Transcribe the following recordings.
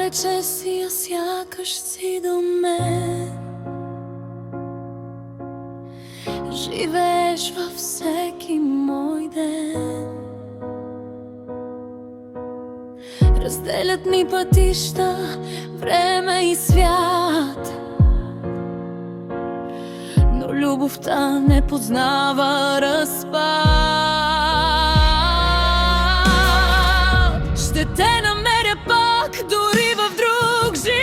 рече си, а сякаш си до мен. Живееш във всеки мой ден. Разделят ни пътища, време и свят, но любовта не познава разпад. Ще те намеря пак, дори в друг живот.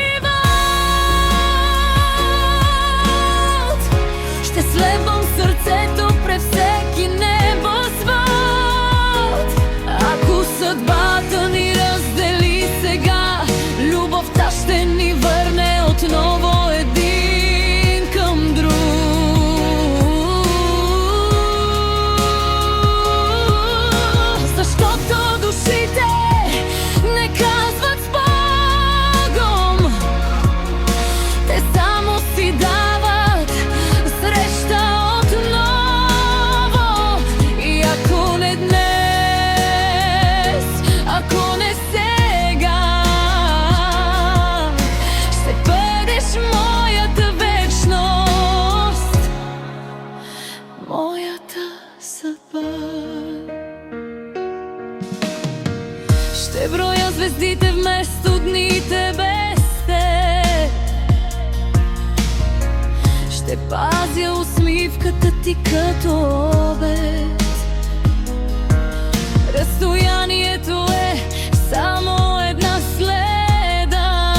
Ще следвам сърцето през всеки небосвод. Ако съдбата ни раздели сега, любовта ще ни върне отново един към друг. Защото душите не казват с Богом, те само си дават среща отново. И ако не днес, ако не сега, ще бъдеш моята вечност, моята съдба. Ще броя звездите вместо дните без теб. Ще пазя усмивката ти като обед. Разстоянието е само една следа,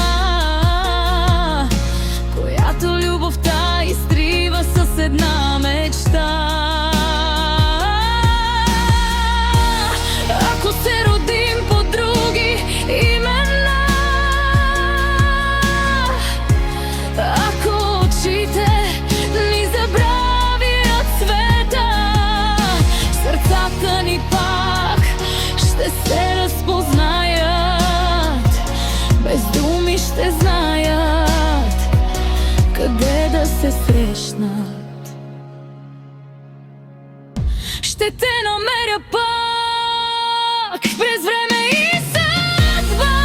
която любовта изтрива с една мечта. Ако се родим по други имена, ако очите ни забравят света, сърцата ни пак ще се разпознаят. Без думи ще знаят къде да се срещнат. Ще те намеря пак през време и съдба.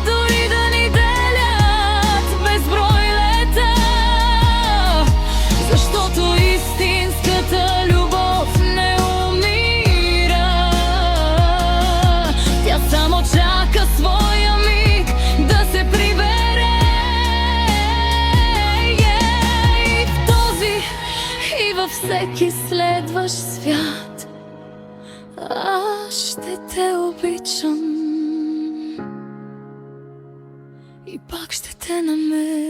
Дори да ни делят безброй лета, защото истинската любов не умира. Тя само чака своя миг да се прибере. И в този, и във всеки следващ свят аз ще те обичам и пак ще те намеря.